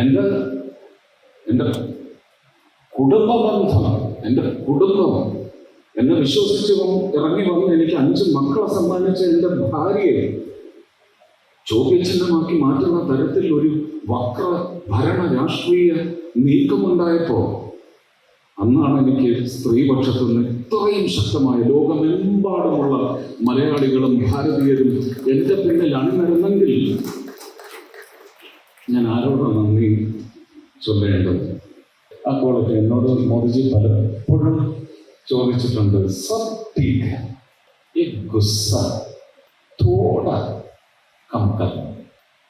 എൻ്റെ എൻ്റെ കുടുംബബന്ധം, എൻ്റെ കുടുംബം എന്നെ വിശ്വസിച്ച് ഇറങ്ങി വന്ന് എനിക്ക് 5 മക്കളെ സമ്മാനിച്ച എൻ്റെ ഭാര്യയെ ചോദ്യചിഹ്നമാക്കി മാറ്റുന്ന തരത്തിൽ ഒരു വക്ര ഭരണ രാഷ്ട്രീയ നീക്കമുണ്ടായപ്പോൾ അന്നാണ് എനിക്ക് സ്ത്രീപക്ഷത്തു നിന്ന് ഇത്രയും ശക്തമായ ലോകമെമ്പാടുമുള്ള മലയാളികളും ഭാരതീയരും എൻ്റെ പിന്നിൽ അണിനിരന്നെങ്കിൽ ഞാൻ ആരോടാണ് നന്ദി ചൊല്ലേണ്ടത്? ആ ക്വാളിറ്റി എന്നോട് മോദിജി പലപ്പോഴും ചോദിച്ചിട്ടുണ്ട്.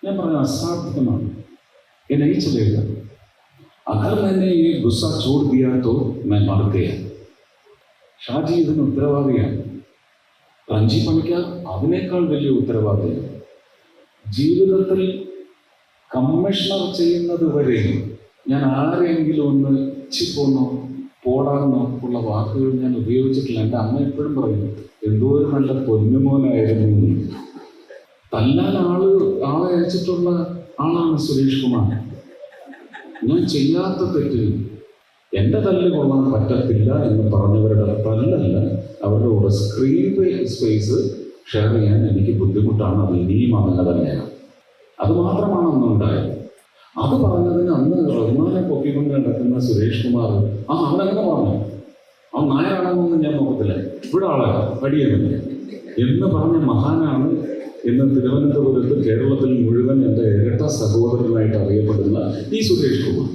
ഞാൻ പറഞ്ഞ അസാധ്യമാണ്. ये नहीं चलेगा. अगर मैंने ये गुस्सा छोड़ दिया तो मैं मर गया. ഷാജി ഇതിന് ഉത്തരവാദിയാണ്. റഞ്ചി പണിക്കർ അതിനേക്കാൾ വലിയ ഉത്തരവാദിയാണ്. ജീവിതത്തിൽ കമ്മീഷണർ ചെയ്യുന്നത് വരെ ഞാൻ ആരെങ്കിലും ഒന്ന് ഇച്ചിപ്പോന്നോ പോടാന്നോ ഉള്ള വാക്കുകൾ ഞാൻ ഉപയോഗിച്ചിട്ടില്ല. എൻ്റെ അമ്മ എപ്പോഴും പറയും, എന്തോ ഒരു നല്ല പൊന്നുമോനായിരുന്നു. തല്ലാൻ ആളെ അയച്ചിട്ടുള്ള ആളാണ് സുരേഷ് കുമാർ. ഞാൻ ചെയ്യാത്ത തെറ്റ് എൻ്റെ തല്ല് കൊള്ളാൻ പറ്റത്തില്ല എന്ന് പറഞ്ഞവരുടെ തല്ലല്ല, അവരുടെ കൂടെ സ്ക്രീൻ സ്പേസ് ഷെയർ ചെയ്യാൻ എനിക്ക് ബുദ്ധിമുട്ടാണ്. അത് ഇനിയും അങ്ങനെ തന്നെയാണ്. അത് മാത്രമാണ് അന്നുണ്ടായത്. അത് പറഞ്ഞതിന് അന്ന് റഹ്മാനെ പൊക്കിക്കൊണ്ട് നടക്കുന്ന സുരേഷ് കുമാർ അവനങ്ങനെ പറഞ്ഞു, അവൻ നായരാണെന്നൊന്നും ഞാൻ നോക്കത്തില്ല, ഇവിടെ ആളെ പടിയുന്നില്ല എന്ന് പറഞ്ഞ മഹാനാണ് ഇന്ന് തിരുവനന്തപുരത്ത് കേരളത്തിൽ മുഴുവൻ എൻ്റെ ഇരട്ട സഹോദരനായിട്ട് അറിയപ്പെടുന്ന ഈ സുരേഷ് കുമാർ.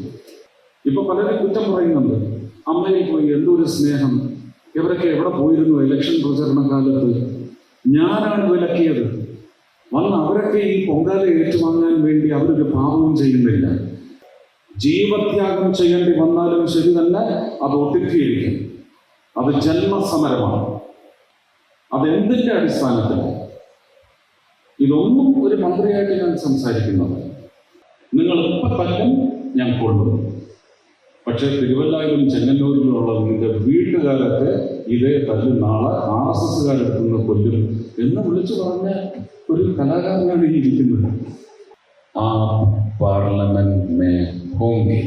ഇപ്പൊ പലരും കുറ്റം പറയുന്നുണ്ട്, അമ്മയിൽ പോയി എന്തൊരു സ്നേഹം, ഇവരൊക്കെ എവിടെ പോയിരുന്നു ഇലക്ഷൻ പ്രചരണ കാലത്ത്? ഞാനാണ് വിലക്കിയത്. വന്ന് അവരൊക്കെ ഈ പൊങ്കാല ഏറ്റുവാങ്ങാൻ വേണ്ടി അവരൊരു പാപവും ചെയ്യുന്നില്ല. ജീവത്യാഗം ചെയ്യേണ്ടി വന്നാലും ശരി തന്നെ അത് ഒതുക്കിയിരിക്കും. അത് ജന്മസമരമാണ്. അതെന്തിൻ്റെ അടിസ്ഥാനത്തിലാണ്? ഇതൊന്നും ഒരു മന്ത്രിയായിട്ട് ഞാൻ സംസാരിക്കുന്നത്. നിങ്ങൾ ഇപ്പം തല്ലും ഞാൻ കൊള്ളും, പക്ഷേ തിരുവല്ലായിലും ചെങ്ങന്നൂരിലുമുള്ള നിന്റെ വീട്ടുകാരൊക്കെ ഇതേ തല്ല് നാളെ RSSകാരെടുത്തുനിന്ന് കൊല്ലും എന്ന് വിളിച്ചു പറഞ്ഞ ഒരു കലാകാരനാണ് ഈ ഇരിക്കുന്നത്. ആ പാർലമെന്റ് മേ ഹോംഗെ,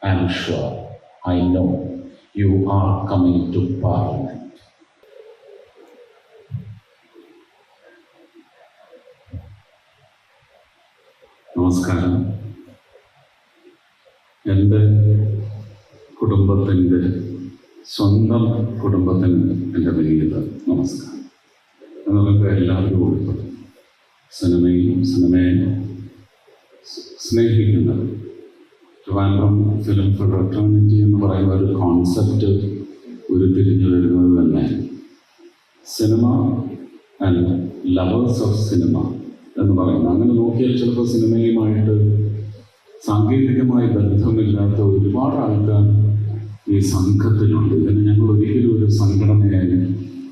I am sure, I know you are coming to parliament. നമസ്കാരം. എൻ്റെ കുടുംബത്തിൻ്റെ സ്വന്തം കുടുംബത്തിന് എൻ്റെ വലിയ നമസ്കാരം. നമുക്ക് എല്ലാവരും ഉൾപ്പെടും. സിനിമയെ സ്നേഹിക്കുന്നത്. ട്രിവാൻഡ്രം ഫിലിം ഫ്രട്ടേണിറ്റി എന്ന് പറയുന്ന ഒരു കോൺസെപ്റ്റ് ഉരുത്തിരിഞ്ഞു വരുന്നത് തന്നെ cinema and lovers of cinema എന്ന് പറയുന്നത്. അങ്ങനെ നോക്കിയാൽ ചിലപ്പോൾ സിനിമയുമായിട്ട് സാങ്കേതികമായി ബന്ധമില്ലാത്ത ഒരുപാട് ആൾക്കാർ ഈ സംഘത്തിലുണ്ട്. ഇതിന് ഞങ്ങൾ ഒരിക്കലും ഒരു സംഘടനയായി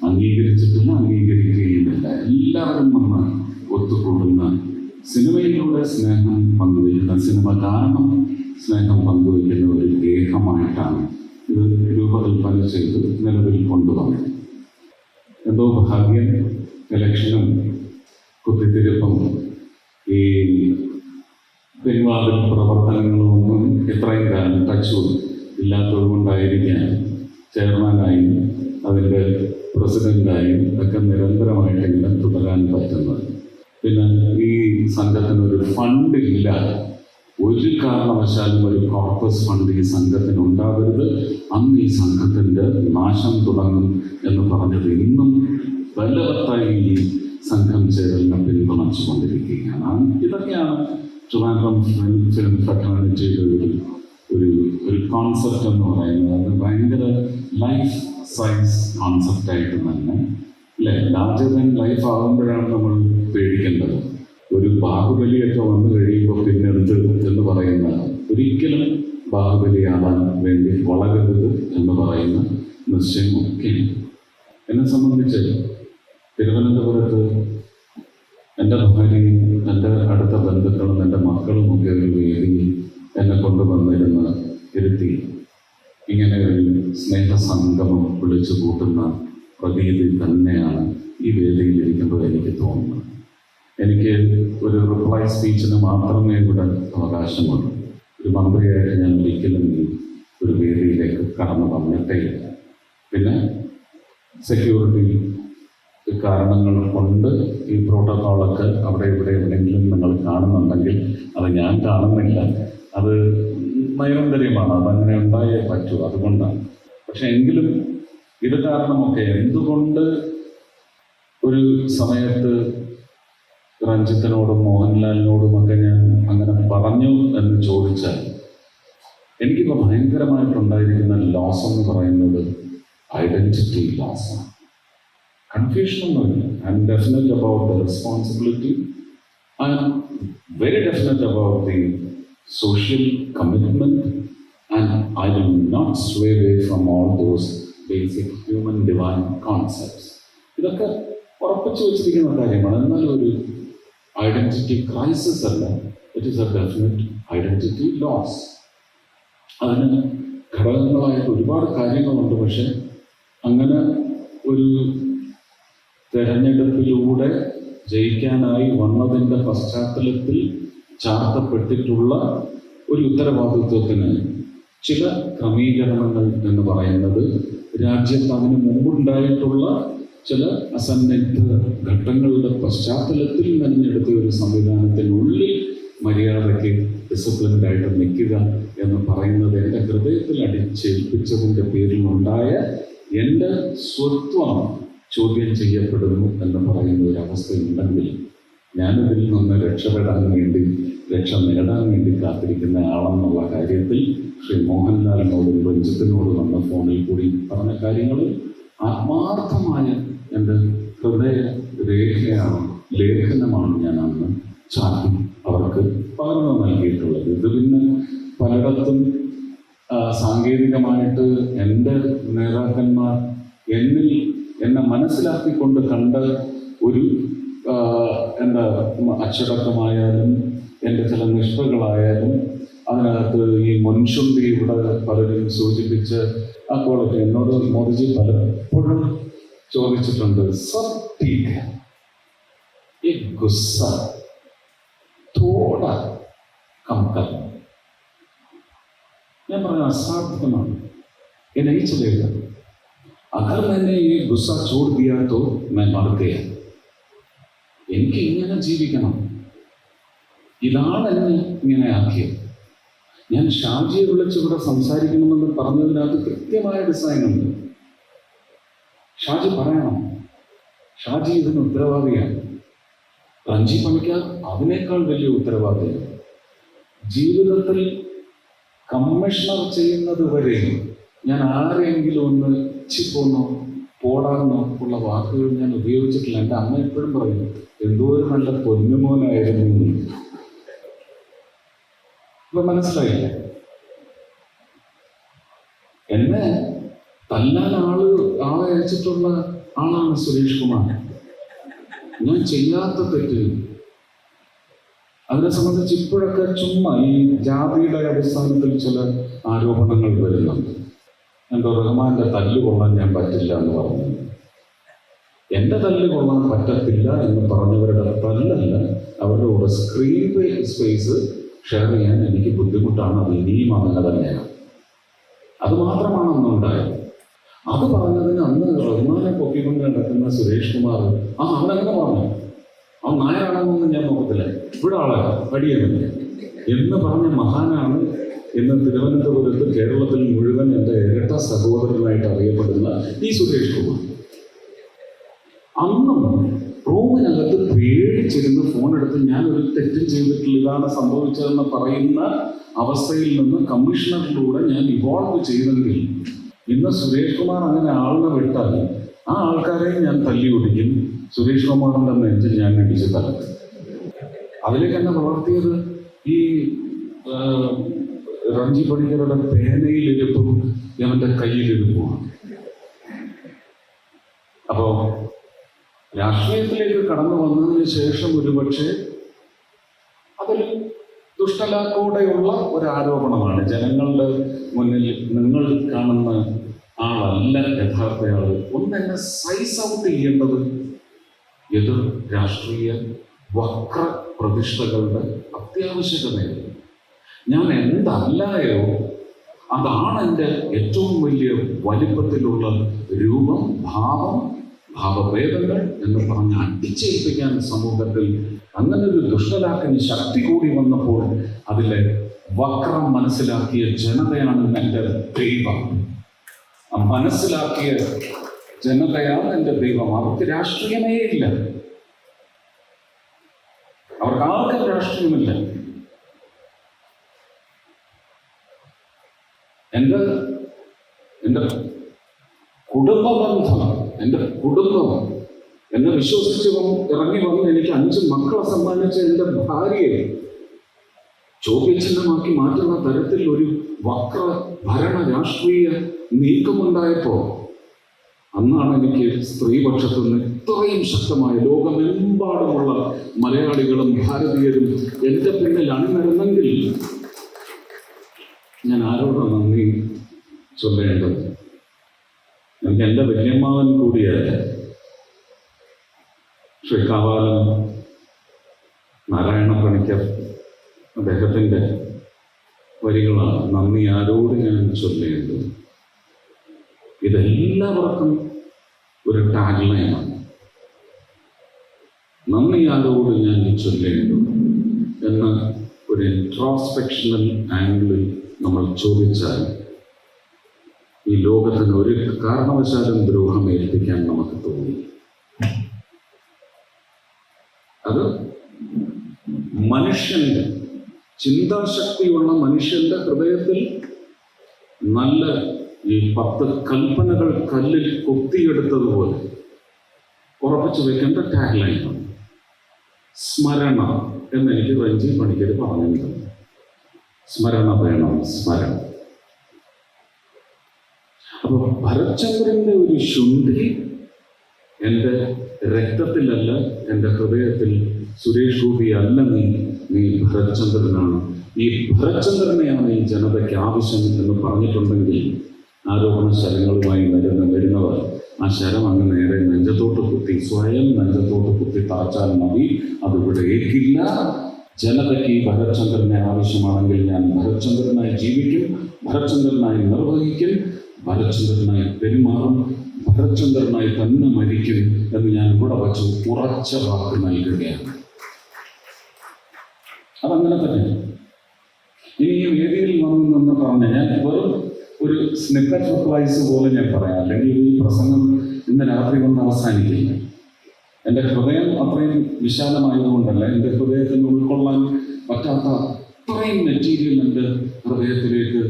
അംഗീകരിച്ചിട്ടില്ല, അംഗീകരിക്കുകയുമില്ല. എല്ലാവരും വന്ന് ഒത്തുകൂടുന്ന, സിനിമയിലൂടെ സ്നേഹം പങ്കുവയ്ക്കുന്ന, സിനിമ കാരണം സ്നേഹം പങ്കുവയ്ക്കുന്ന ഒരു ഗേഹമായിട്ടാണ് ഇത് രൂപകൽപ്പന ചെയ്ത് നിലവിൽ കൊണ്ടുവന്നത്. എന്തോ ഭാഗ്യം, ഇലക്ഷനും കുത്തിത്തിരിപ്പും ഈ പിൻവാതിൽ പ്രവർത്തനങ്ങളൊന്നും ഇത്രയും കാലം ടച്ച് ഇല്ലാത്തത് കൊണ്ടായിരിക്കാം ചെയർമാനായും അതിൻ്റെ പ്രസിഡൻ്റായും ഒക്കെ നിരന്തരമായിട്ട് ഇങ്ങനെ തുടരാൻ പറ്റുന്നത്. പിന്നെ ഈ സംഘത്തിനൊരു ഫണ്ടില്ല. ഒരു കാരണവശാലും ഒരു കോർപ്പസ് ഫണ്ട് ഈ സംഘത്തിന് ഉണ്ടാകരുത്. അന്ന് ഈ സംഘത്തിൻ്റെ നാശം തുടങ്ങും എന്ന് പറഞ്ഞത് ഇന്നും ബലവത്തായി ഈ സംഘം ചേരലിനെ പിന്തുണച്ചുകൊണ്ടിരിക്കുകയാണ്. ഇതൊക്കെയാണ് ട്രിവാൻഡ്രം ഫിലിം ഫ്രട്ടേണിറ്റിയുടെ ഒരു കോൺസെപ്റ്റ് എന്ന് പറയുന്നത്. അത് ഭയങ്കര ലൈഫ് സൈൻസ് കോൺസെപ്റ്റായിട്ട് തന്നെ അല്ലേ, ലാർജർ ദാൻ ലൈഫ് ആകുമ്പോഴാണ് നമ്മൾ പേടിക്കേണ്ടത്. ഒരു ബാഹുബലിയൊക്കെ വന്നു കഴിയുമ്പോൾ പിന്നെ എന്ത് എന്ന് പറയുന്ന, ഒരിക്കലും ബാഹുബലിയാവാൻ വേണ്ടി വളരരുത് എന്ന് പറയുന്ന നിശ്ചയമൊക്കെ. എന്നെ സംബന്ധിച്ച് തിരുവനന്തപുരത്ത് എൻ്റെ ഭാര്യയും എൻ്റെ അടുത്ത ബന്ധുക്കളും എൻ്റെ മക്കളും ഒക്കെ ഒരു വേദിയിൽ എന്നെ കൊണ്ടുവന്നിരുന്ന് ഇരുത്തി ഇങ്ങനെ ഒരു സ്നേഹസംഗമം വിളിച്ചു കൂട്ടുന്ന പ്രതീതി തന്നെയാണ് ഈ വേദിയിൽ ഇരിക്കുമ്പോൾ എനിക്ക് തോന്നുന്നത്. എനിക്ക് ഒരു റിപ്പോർട്ട് റിപ്ലൈ സ്പീച്ചിന് മാത്രമേ ഇവിടെ അവകാശമുള്ളൂ. ഒരു മന്ത്രിയായിട്ട് ഞാൻ ഒരിക്കലും ഒരു വേദിയിലേക്ക് കടന്നു വന്നിട്ടേ ഇല്ല. പിന്നെ സെക്യൂരിറ്റി കാരണങ്ങൾ കൊണ്ട് ഈ പ്രോട്ടോക്കോളൊക്കെ അവിടെ ഇവിടെ എവിടെയെങ്കിലും നിങ്ങൾ കാണുന്നുണ്ടെങ്കിൽ അത് ഞാൻ കാണുന്നില്ല, അത് നൈരന്തര്യമാണ്, അതങ്ങനെ ഉണ്ടായേ പറ്റൂ, അതുകൊണ്ടാണ്. പക്ഷെ എങ്കിലും ഇത് കാരണമൊക്കെ എന്തുകൊണ്ട് ഒരു സമയത്ത് രഞ്ജിത്തിനോടും മോഹൻലാലിനോടുമൊക്കെ ഞാൻ അങ്ങനെ പറഞ്ഞു എന്ന് ചോദിച്ചാൽ, എനിക്കിപ്പോൾ ഭയങ്കരമായിട്ടുണ്ടായിരിക്കുന്ന ലോസ് എന്ന് പറയുന്നത് ഐഡൻറ്റിറ്റി ലോസാണ്. കൺഫ്യൂഷനൊന്നുമില്ല. I am definite about the responsibility. I am very definite about the social commitment, and I will not sway away from all those basic human divine concepts. ഇതൊക്കെ ഉറപ്പിച്ചു വെച്ചിരിക്കുന്ന കാര്യമാണ്. എന്നാൽ ഒരു ഐഡന്റിറ്റി ക്രൈസിസ് അല്ല, it is a definite identity loss. അതിന് ഘടകങ്ങളായിട്ട് ഒരുപാട് കാര്യങ്ങളുണ്ട്. പക്ഷെ അങ്ങനെ ഒരു തെരഞ്ഞെടുപ്പിലൂടെ ജയിക്കാനായി വന്നതിൻ്റെ പശ്ചാത്തലത്തിൽ ചാർത്തപ്പെട്ടിട്ടുള്ള ഒരു ഉത്തരവാദിത്വത്തിന് ചില ക്രമീകരണങ്ങൾ എന്ന് പറയുന്നത് രാജ്യത്ത് അതിന് മുമ്പുണ്ടായിട്ടുള്ള ചില അസന്നിഗ്ധ ഘട്ടങ്ങളുടെ പശ്ചാത്തലത്തിൽ മെനഞ്ഞെടുത്ത ഒരു സംവിധാനത്തിനുള്ളിൽ മര്യാദയ്ക്ക് ഡിസിപ്ലിൻഡായിട്ട് നിൽക്കുക എന്ന് പറയുന്നത് എൻ്റെ ഹൃദയത്തിൽ അടിച്ചേൽപ്പിച്ചതിൻ്റെ പേരിലുണ്ടായ എൻ്റെ സ്വത്വം ചോദ്യം ചെയ്യപ്പെടുന്നു എന്ന് പറയുന്ന ഒരു അവസ്ഥയുണ്ടെങ്കിൽ ഞാനിതിൽ നിന്ന് രക്ഷ നേടാൻ വേണ്ടി കാത്തിരിക്കുന്ന ആളെന്നുള്ള കാര്യത്തിൽ ശ്രീ മോഹൻലാലിനോടും രഞ്ജിത്തിനോടും വന്ന ഫോണിൽ കൂടി പറഞ്ഞ കാര്യങ്ങൾ ആത്മാർത്ഥമായ എൻ്റെ ഹൃദയ ലേഖനമാണ് ഞാൻ അന്ന് ചാർത്തി അവർക്ക് പകർന്നു നൽകിയിട്ടുള്ളത്. ഇത് പിന്നെ പലയിടത്തും സാങ്കേതികമായിട്ട് എൻ്റെ നേതാക്കന്മാർ എന്നെ മനസ്സിലാക്കിക്കൊണ്ട് കണ്ട ഒരു അച്ചടക്കമായാലും എൻ്റെ ചില നിഷ്ഠകളായാലും അതിനകത്ത് ഈ മുൻശുദ്ധി ഇവിടെ പലരും സൂചിപ്പിച്ച് ആ ക്വാളിറ്റി എന്നോട് മോദിജി പലപ്പോഴും ചോദിച്ചിട്ടുണ്ട്. ഞാൻ പറഞ്ഞ അസാധ്യമാണ്. ये नहीं चलेगा. अगर मैंने ये गुस्सा छोड़ दिया तो मैं मर गया. എനിക്ക് ഇങ്ങനെ ജീവിക്കണം. ഇതാണ് എന്നെ ഇങ്ങനെ ആക്കിയത്. ഞാൻ ഷാജിയെ വിളിച്ചിവിടെ സംസാരിക്കണമെന്ന് പറഞ്ഞതിനകത്ത് കൃത്യമായ ഡിസൈനുണ്ട്. ഷാജി പറയണം, ഷാജി ഇതിന് ഉത്തരവാദിയാണ്. റഞ്ജി പണിക്കർ അതിനേക്കാൾ വലിയ ഉത്തരവാദിയാണ്. ജീവിതത്തിൽ കമ്മീഷണർ ചെയ്യുന്നത് വരെ ഞാൻ ആരെങ്കിലും ഒന്ന് ഇച്ചിപ്പോന്നോ പോടാന്നോ ഉള്ള വാക്കുകൾ ഞാൻ ഉപയോഗിച്ചിട്ടില്ല. എൻ്റെ അമ്മ എപ്പോഴും പറയും, എന്തോ ഒരു നല്ല പൊന്നുമോനായിരുന്നു. ഇപ്പൊ മനസ്സിലായില്ല. എന്നെ തല്ലാൻ ആളെ അയച്ചിട്ടുള്ള ആളാണ് സുരേഷ് കുമാർ. ഞാൻ ചെയ്യാത്ത തെറ്റ് അതിനെ സംബന്ധിച്ച് ഇപ്പോഴൊക്കെ ചുമ്മാ ഈ ജാതിയുടെ അടിസ്ഥാനത്തിൽ ചില ആരോപണങ്ങൾ വരുന്നുണ്ട്. എന്തോ റഹ്മാന്റെ തല്ല് കൊള്ളാൻ ഞാൻ പറ്റില്ല എന്ന് പറഞ്ഞു. എൻ്റെ തല്ല് കൊള്ളാൻ പറ്റത്തില്ല എന്ന് പറഞ്ഞവരുടെ തല്ലല്ല, അവരുടെ കൂടെ സ്ക്രീൻ സ്പേസ് ഷെയർ ചെയ്യാൻ എനിക്ക് ബുദ്ധിമുട്ടാണ്. അത് ഇനിയും അങ്ങനെ തന്നെയാണ്. അത് മാത്രമാണ് അന്നുണ്ടായത്. അത് പറഞ്ഞതിന് അന്ന് റഹ്മാനെ പൊക്കിക്കൊണ്ട് നടക്കുന്ന സുരേഷ് കുമാർ അവനങ്ങനെ പറഞ്ഞു, അവൻ നായരാണെന്നൊന്നും ഞാൻ നോക്കത്തില്ല, ഇവിടെ ആളെ പടിയെന്നില്ല എന്ന് പറഞ്ഞ മഹാനാണ് ഇന്ന് തിരുവനന്തപുരത്ത് കേരളത്തിൽ മുഴുവൻ എൻ്റെ ഇരട്ട സഹോദരനായിട്ട് അറിയപ്പെടുന്ന ഈ സുരേഷ് കുമാർ. അന്നും റൂമിനകത്ത് പേടിച്ചിരുന്ന് ഫോണെടുത്ത് ഞാൻ ഒരു തെറ്റും ചെയ്തിട്ടില്ല, ഇതാണ് സംഭവിച്ചതെന്ന് പറയുന്ന അവസ്ഥയിൽ നിന്ന് കമ്മീഷണറിലൂടെ ഞാൻ ഇവോൾവ് ചെയ്തെങ്കിൽ ഇന്ന് സുരേഷ് കുമാർ അങ്ങനെ ആളിനെ വിട്ടാൽ ആ ആൾക്കാരെ ഞാൻ തല്ലി ഒടിക്കും. സുരേഷ് കുമാറിൻ്റെ നെഞ്ചിൽ ഞാൻ ഇടിച്ച് തലക്കും. അതിലേക്ക് എന്നെ വളർത്തിയത് ഈ റഞ്ജി പണിക്കരുടെ പേനയിലിരുപ്പും അവൻ്റെ കയ്യിലിരുപ്പുമാണ്. അപ്പോ രാഷ്ട്രീയത്തിലേക്ക് കടന്നു വന്നതിന് ശേഷം ഒരുപക്ഷെ അതൊരു ദുഷ്ടലാക്കോടെയുള്ള ഒരു ആരോപണമാണ്. ജനങ്ങളുടെ മുന്നിൽ നിങ്ങൾ കാണുന്ന ആളല്ല യഥാർത്ഥ ആള്. ഒന്നെന്നെ സൈസ് ഔട്ട് ചെയ്യേണ്ടത് എതിർ രാഷ്ട്രീയ വക്ര പ്രതിഷ്ഠകളുടെ അത്യാവശ്യകതയാണ്. ഞാൻ എന്തല്ലായോ അതാണ് എൻ്റെ ഏറ്റവും വലിയ വലിപ്പത്തിലുള്ള രൂപം, ഭാവം, ഭാവഭേദങ്ങൾ എന്ന് പറഞ്ഞ് അടിച്ചേൽപ്പിക്കാൻ സമൂഹത്തിൽ അങ്ങനെ ഒരു ദുഷ്ടലാക്കിന് ശക്തി കൂടി വന്നപ്പോൾ അതിലെ വക്രം മനസ്സിലാക്കിയ ജനതയാണ് എൻ്റെ ദൈവം. മനസ്സിലാക്കിയ ജനതയാണ് എൻ്റെ ദൈവം. അവർക്ക് രാഷ്ട്രീയമേ ഇല്ല, അവർക്ക് ആർക്കും രാഷ്ട്രീയമില്ല. എൻ്റെ കുടുംബബന്ധം, എൻ്റെ കുടുംബം എന്നെ വിശ്വസിച്ച് ഇറങ്ങി വന്ന് എനിക്ക് 5 മക്കളെ സമ്മാനിച്ച എൻ്റെ ഭാര്യയെ ചോദ്യചിഹ്നമാക്കി മാറ്റുന്ന തരത്തിൽ ഒരു വക്ര ഭരണ രാഷ്ട്രീയ നീക്കമുണ്ടായപ്പോൾ അന്നാണ് എനിക്ക് സ്ത്രീപക്ഷത്തു നിന്ന് ഇത്രയും ശക്തമായ ലോകമെമ്പാടുമുള്ള മലയാളികളും ഭാരതീയരും എൻ്റെ പിന്നിൽ അണിനിരന്നെങ്കിൽ ഞാൻ ആരോടാണ് നന്ദി ചൊല്ലേണ്ടത്? എനിക്ക് എൻ്റെ വല്യമ്മാവൻ കൂടിയായ ശ്രീ കാവാലം നാരായണ പണിക്കർ അദ്ദേഹത്തിൻ്റെ വരികളാണ് നന്ദി ആരോട് ഞാൻ ചൊല്ലേണ്ടത്. ഇതെല്ലാവർക്കും ഒരു ടാഗ് ലൈനാണ്. നന്ദി ആരോട് ഞാൻ ചൊല്ലേണ്ടത് എന്ന ഒരു ഇൻട്രോസ്പെക്ഷണൽ ആംഗിളിൽ നമ്മൾ ചോദിച്ചാൽ ഈ ലോകത്തിന് ഒരു കാരണവശാലും ദ്രോഹം ഏൽപ്പിക്കാൻ നമുക്ക് തോന്നി. അത് മനുഷ്യന്റെ ചിന്താശക്തിയുള്ള മനുഷ്യന്റെ ഹൃദയത്തിൽ നല്ല ഈ 10 കൽപ്പനകൾ കല്ലിൽ കൊത്തിയെടുത്തതുപോലെ ഉറപ്പിച്ചു വെക്കേണ്ട ടാഗ് ലൈനാണ് സ്മരണ എന്നെനിക്ക് രഞ്ജി പണിക്കർ പറഞ്ഞിട്ടുണ്ട്. സ്മരണ വേണം, സ്മരണ. അപ്പൊ ഭരത്ചന്ദ്രന്റെ ഒരു ശുണ്ഠി എൻ്റെ രക്തത്തിലല്ല, എൻ്റെ ഹൃദയത്തിൽ സുരേഷ് ഗോപി അല്ല, നീ ഭരത്ചന്ദ്രനാണ്. ഈ ഭരത്ചന്ദ്രനെയാണ് ഈ ജനതയ്ക്ക് ആവശ്യം എന്ന് പറഞ്ഞിട്ടുണ്ടെങ്കിൽ ആരോപണ ശരങ്ങളുമായി വരുന്നവർ ആ ശരം അങ്ങ് നേരെ നെഞ്ചത്തോട്ട് കുത്തി, സ്വയം നെഞ്ചത്തോട്ട് കുത്തി തറച്ചാൽ മതി. അതിവിടെ ഏൽക്കില്ല. ജനതയ്ക്ക് ഈ ഭരത്ചന്ദ്രനെ ആവശ്യമാണെങ്കിൽ ഞാൻ ഭരത്ചന്ദ്രനായി ജീവിക്കും, ഭരത്ചന്ദ്രനായി നിർവഹിക്കും, ഭരത്ചന്ദ്രനായി പെരുമാറും, ഭരത്ചന്ദ്രനായി തന്നെ മരിക്കും എന്ന് ഞാൻ ഇവിടെ വച്ച് ഉറച്ച വാക്ക് നൽകുകയാണ്. അതങ്ങനെ തന്നെ. ഇനി ഈ വേദിയിൽ വന്നു പറഞ്ഞ ഞാൻ വെറും ഒരു സ്നിപ്പറ്റ് റിപ്ലൈസ് പോലെ ഞാൻ പറയാം, അല്ലെങ്കിൽ ഈ പ്രസംഗം ഇന്ന് രാത്രി കൊണ്ട് അവസാനിക്കില്ല. എൻ്റെ ഹൃദയം അത്രയും വിശാലമായതുകൊണ്ടല്ല, എൻ്റെ ഹൃദയത്തിന് ഉൾക്കൊള്ളാൻ പറ്റാത്ത അത്രയും മെറ്റീരിയൽ എൻ്റെ ഹൃദയത്തിലേക്ക്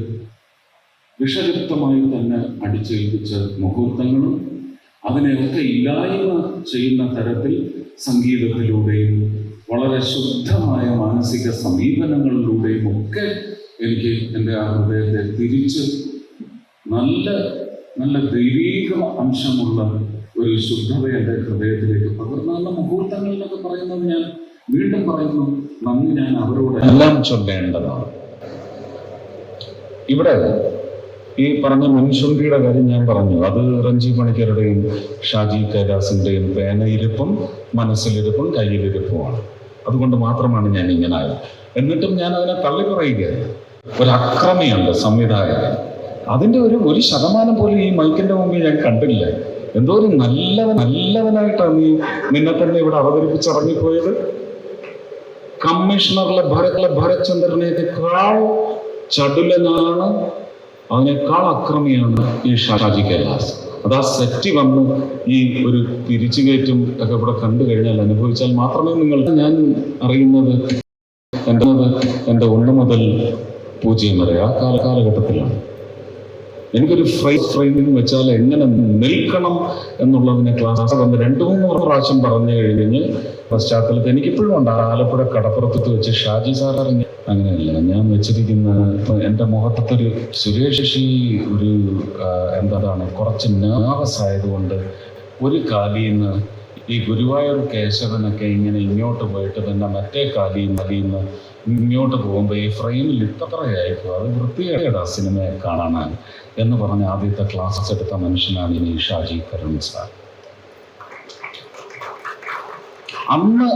വിഷലിപ്തമായി തന്നെ അടിച്ചേൽപ്പിച്ച മുഹൂർത്തങ്ങളും അതിനെയൊക്കെ ഇല്ലായ്മ ചെയ്യുന്ന തരത്തിൽ സംഗീതത്തിലൂടെയും വളരെ ശുദ്ധമായ മാനസിക സമീപനങ്ങളിലൂടെയും ഒക്കെ എനിക്ക് എൻ്റെ ആ ഹൃദയത്തെ തിരിച്ച് നല്ല നല്ല ദൈവീക അംശമുള്ള ഒരു ശുദ്ധത എൻ്റെ ഹൃദയത്തിലേക്ക് പകർന്ന മുഹൂർത്തങ്ങൾ എന്നൊക്കെ പറയുന്നത് ഞാൻ വീണ്ടും പറയുന്നു, നന്ദി ഞാൻ അവരോട് എല്ലാം ചൊല്ലേണ്ടതാണ്. ഇവിടെ ഈ പറഞ്ഞ മുൻശുണ്ടിയുടെ കാര്യം ഞാൻ പറഞ്ഞു, അത് റഞ്ജി പണിക്കരുടെയും ഷാജി കൈലാസിൻ്റെയും പേനയിരിപ്പും മനസ്സിലിരിപ്പും കയ്യിലിരിപ്പുമാണ്. അതുകൊണ്ട് മാത്രമാണ് ഞാൻ ഇങ്ങനെ ആയത്. എന്നിട്ടും ഞാൻ അതിനെ തള്ളി പറയുകയാണ്. ഒരു അക്രമിയുണ്ട് സംവിധായകൻ, അതിൻ്റെ ഒരു ശതമാനം പോലും ഈ മൈക്കിൻ്റെ മുമ്പിൽ ഞാൻ കണ്ടില്ല. എന്തോ ഒരു നല്ലവനായിട്ടാണ് നീ നിന്നെ തന്നെ ഇവിടെ അവതരിപ്പിച്ചിറങ്ങിപ്പോയത്. കമ്മീഷണറിലെ ഭരത്ചന്ദ്രനേക്കാൾ ചടുലനാണ്, അതിനേക്കാൾ അക്രമിയാണ് ഈ ഷാജി കൈലാസ്. അത് ആ സെറ്റി വന്ന് ഈ ഒരു തിരിച്ചുകയറ്റും ഒക്കെ ഇവിടെ കണ്ടു കഴിഞ്ഞാൽ, അനുഭവിച്ചാൽ മാത്രമേ ഞാൻ അറിയുന്നത് എൻ്റെ 1 മുതൽ 0 വരെ ആ കാലഘട്ടത്തിലാണ്. എനിക്കൊരു ഫ്രെയിമിങ് വെച്ചാൽ എങ്ങനെ നിൽക്കണം എന്നുള്ളതിനെ ക്ലാസ് വന്ന് 2-3 പ്രാവശ്യം പറഞ്ഞു കഴിഞ്ഞ് പശ്ചാത്തലത്തിൽ എനിക്കിപ്പോഴും ഉണ്ട്. ആലപ്പുഴ കടപ്പുറത്ത് വെച്ച് ഷാജി സാറിന് അങ്ങനെയല്ല ഞാൻ വെച്ചിരിക്കുന്ന. എൻ്റെ മുഖത്തൊരു സുരേഷ് ഒരു എന്താണ് കുറച്ച് നെർവസ് ആയതുകൊണ്ട് ഒരു കാലിന്ന് ഈ ഗുരുവായൂർ കേശവനൊക്കെ ഇങ്ങനെ ഇങ്ങോട്ട് പോയിട്ട് തന്നെ മറ്റേ കാലിന്ന് ഇങ്ങോട്ട് പോകുമ്പോൾ ഈ ഫ്രെയിമിൽ ഇത്രയായിരിക്കും. അത് വൃത്തികേടാ സിനിമയെ കാണാൻ എന്ന് പറഞ്ഞ് ആദ്യത്തെ ക്ലാസ് എടുത്ത മനുഷ്യനാണ് ഇനി ഷാജി കരുൺ സാർ. അന്ന്